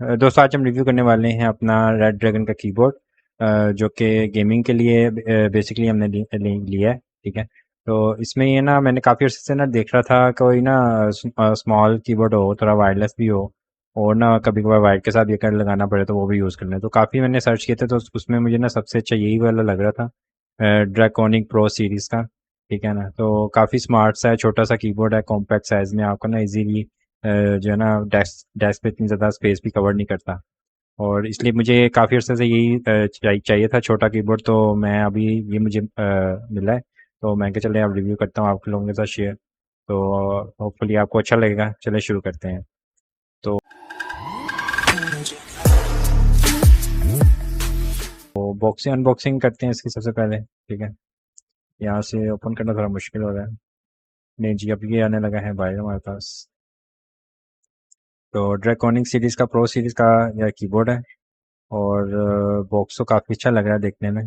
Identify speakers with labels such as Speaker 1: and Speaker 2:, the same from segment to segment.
Speaker 1: दोस्तों आज हम रिव्यू करने वाले हैं अपना रेड ड्रैगन का कीबोर्ड, जो कि गेमिंग के लिए बेसिकली हमने लिया है। ठीक है। तो इसमें ये ना मैंने काफ़ी अर्से से ना देख रहा था कोई ना स्मॉल कीबोर्ड हो, थोड़ा वायरलेस भी हो, और ना कभी कभार वायर के साथ ये कर लगाना पड़े तो वो भी यूज़ कर लें। तो काफ़ी मैंने सर्च किए थे, तो उसमें मुझे ना सबसे अच्छा यही वाला लग रहा था, ड्रैकोनिक प्रो सीरीज़ का। ठीक है ना। तो काफ़ी स्मार्ट सा है, छोटा सा कीबोर्ड है, कॉम्पैक्ट साइज़ में, आपको ना इजीली जो है ना डेस्क डेस्क पे इतनी ज़्यादा स्पेस भी कवर नहीं करता। और इसलिए मुझे काफ़ी अर्से से यही चाहिए था, छोटा कीबोर्ड। तो मैं अभी ये मुझे मिला है, तो मैं क्या चले अब रिव्यू करता हूँ आप लोगों के साथ शेयर। तो होपफुली आपको अच्छा लगेगा। चले शुरू करते हैं। तो बॉक्सिंग अनबॉक्सिंग करते हैं इसकी सबसे पहले। ठीक है। यहाँ से ओपन करना थोड़ा मुश्किल हो रहा है। नहीं जी, अब ये आने लगा है बाहर हमारे पास। तो ड्रैकोनिक सीरीज़ का प्रो सीरीज़ का यह कीबोर्ड है। और बॉक्स तो काफ़ी अच्छा लग रहा है देखने में।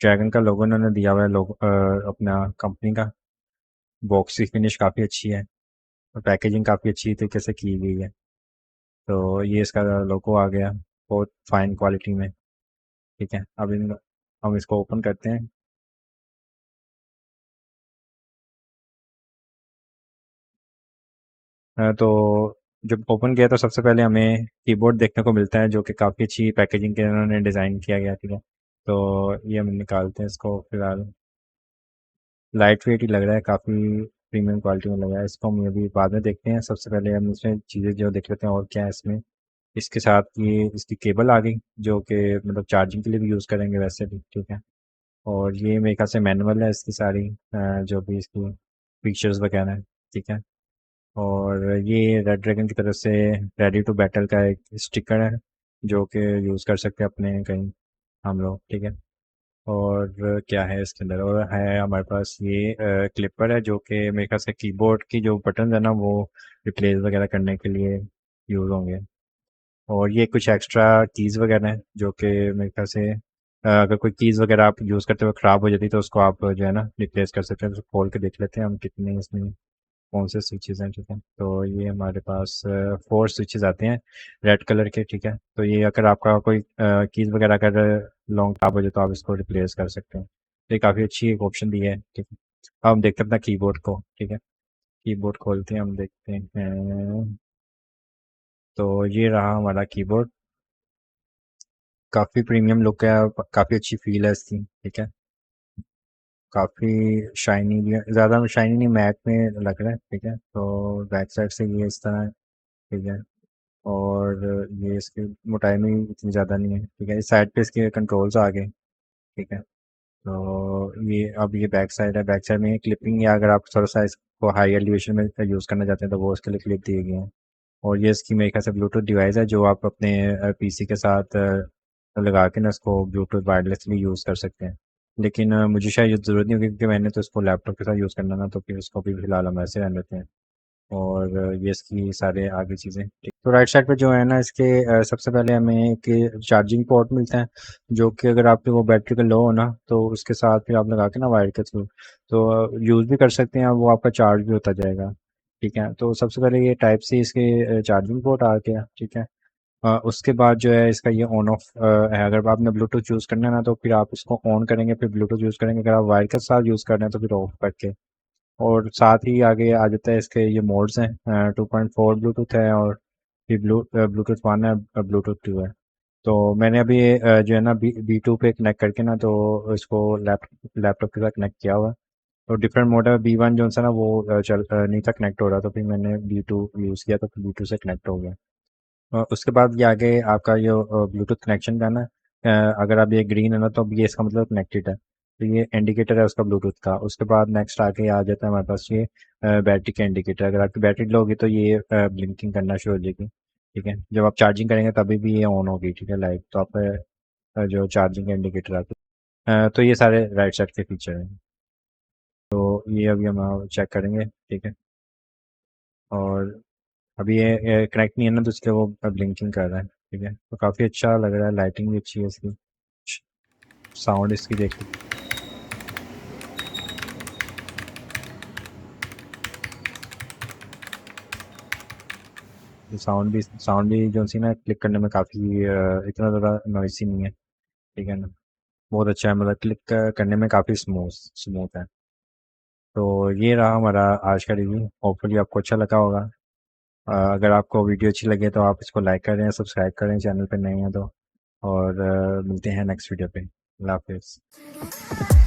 Speaker 1: ड्रैगन का लोगो उन्होंने दिया हुआ है, लोगो अपना कंपनी का। बॉक्स की फिनिश काफ़ी अच्छी है, और पैकेजिंग काफ़ी अच्छी तरीके से की गई है। तो ये इसका लोगो आ गया बहुत फाइन क्वालिटी में। ठीक है। अब हम इसको ओपन करते हैं। तो जब ओपन किया तो सबसे पहले हमें कीबोर्ड देखने को मिलता है, जो कि काफ़ी अच्छी पैकेजिंग के उन्होंने डिज़ाइन किया गया। ठीक है। तो ये हम निकालते हैं इसको फिलहाल। लाइट वेट ही लग रहा है, काफ़ी प्रीमियम क्वालिटी में लग रहा है। इसको हम अभी बाद में देखते हैं। सबसे पहले हम इसमें चीज़ें जो देख लेते हैं और क्या है इसमें। इसके साथ ये इसकी केबल आ गई, जो कि मतलब चार्जिंग के लिए भी यूज़ करेंगे वैसे भी। ठीक है। और ये मेरे ख्याल से मैनुअल है इसकी सारी, जो भी इसकी फीचर्स वगैरह है। ठीक है। और ये रेड ड्रैगन की तरफ से रेडी टू बैटल का एक स्टिकर है, जो कि यूज़ कर सकते हैं अपने कहीं हम लोग। ठीक है। और क्या है इसके अंदर, और है हमारे पास ये क्लिपर है, जो कि मेरे ख्याल से कीबोर्ड की जो बटन है ना वो रिप्लेस वगैरह करने के लिए यूज़ होंगे। और ये कुछ एक्स्ट्रा कीज़ वगैरह हैं, जो कि मेरे ख्याल से अगर कोई कीज़ वगैरह आप यूज़ करते हुए ख़राब हो जाती तो उसको आप जो है ना रिप्लेस कर सकते हैं। तो खोल के देख लेते हैं हम कितने इसमें कौन से स्विचेस हैं। ठीक है। तो ये हमारे पास 4 स्विचेस आते हैं रेड कलर के। ठीक है। तो ये अगर आपका कोई कीज़ वगैरह अगर लॉन्ग ख़राब हो जाए तो आप इसको रिप्लेस कर सकते हैं। तो ये काफ़ी अच्छी एक ऑप्शन दी है। ठीक है। अब हम देखते हैं अपना कीबोर्ड को। ठीक है। कीबोर्ड खोलते हैं, हम देखते हैं। तो ये रहा हमारा कीबोर्ड। काफ़ी प्रीमियम लुक है, काफ़ी अच्छी फील है इसकी। ठीक है। काफ़ी शाइनी भी है, ज़्यादा शाइनी नहीं, मैट में लग रहा है। ठीक है। तो बैक साइड से ये इस तरह है। ठीक है। और ये इसकी मोटाई में इतनी ज़्यादा नहीं है। ठीक है। इस साइड पे इसके कंट्रोल्स आ गए। ठीक है। तो ये अब ये बैक साइड है। बैक साइड में क्लिपिंग, या अगर आप थोड़ा सा इसको हाई एलिवेशन में यूज़ करना चाहते हैं तो वो उसके लिए क्लिप दिए गए हैं। और ये इसकी मेरे ख्याल से ब्लूटूथ डिवाइस है, जो आप अपने पीसी के साथ लगा के ना इसको ब्लूटूथ वायरलेसली यूज़ कर सकते हैं। लेकिन मुझे शायद ये ज़रूरत नहीं होगी, क्योंकि मैंने तो इसको लैपटॉप के साथ यूज़ करना ना, तो फिर इसको भी फिलहाल हम ऐसे रहने देते हैं। और ये इसकी सारे आगे चीज़ें। ठीक। तो राइट साइड पे जो है ना इसके सबसे पहले हमें एक चार्जिंग पोर्ट मिलता है, जो कि अगर आपके वो बैटरी का लो हो ना तो उसके साथ फिर आप लगा के ना वायर के थ्रू तो यूज़ भी कर सकते हैं, वो आपका चार्ज भी होता जाएगा। ठीक है। तो सबसे पहले ये टाइप सी इसके चार्जिंग पोर्ट आ गया। ठीक है। उसके बाद जो है इसका ये ऑन ऑफ है। अगर आपने ब्लूटूथ यूज़ करना है ना तो फिर आप इसको ऑन करेंगे, फिर ब्लूटूथ यूज़ करेंगे। अगर आप वायर के साथ यूज़ कर रहे हैं तो फिर ऑफ करके। और साथ ही आगे आ जाता है इसके ये मोड्स हैं, 2.4 ब्लूटूथ है, और फिर ब्लूटूथ 1 है, ब्लूटूथ 2 है। तो मैंने अभी जो है ना बी 2 पे कनेक्ट करके ना तो इसको लैपटॉप के साथ कनेक्ट किया हुआ है। तो डिफरेंट मोड है। बी 1 जो सा ना वो नहीं था कनेक्ट हो रहा, तो फिर मैंने बी 2 यूज़ किया, तो फिर बी 2 से कनेक्ट हो गया। उसके बाद ये आगे आपका ये ब्लूटूथ कनेक्शन का ना, अगर अब ये ग्रीन है ना तो अब ये इसका मतलब कनेक्टेड है। तो ये इंडिकेटर है उसका ब्लूटूथ का। उसके बाद नेक्स्ट आके आ जाता है हमारे पास ये बैटरी का इंडिकेटर। अगर आपकी बैटरी लो होगी तो ये ब्लिंकिंग करना शुरू हो जाएगी। ठीक है। जब आप चार्जिंग करेंगे तभी भी ये ऑन होगी। ठीक है, लाइट। तो आप जो चार्जिंग का इंडिकेटर आता है। तो ये सारे राइट साइड के फीचर हैं। तो ये अभी हम चेक करेंगे। ठीक है। और अभी ये कनेक्ट नहीं है ना, तो इसलिए वो ब्लिंकिंग कर रहा है। ठीक है। तो काफ़ी अच्छा लग रहा है, लाइटिंग भी अच्छी है इसकी। साउंड इसकी देखिए। साउंड भी जो सी ना क्लिक करने में काफ़ी इतना ज़्यादा नॉइसी नहीं है, ठीक है ना। बहुत अच्छा है, मतलब क्लिक करने में काफ़ी स्मूथ है। तो ये रहा हमारा आज का रिव्यू, होपफुली आपको अच्छा लगा होगा। अगर आपको वीडियो अच्छी लगे तो आप इसको लाइक करें, सब्सक्राइब करें चैनल पर नए हैं तो। और मिलते हैं नेक्स्ट वीडियो पे। अल्लाह हाफिज़।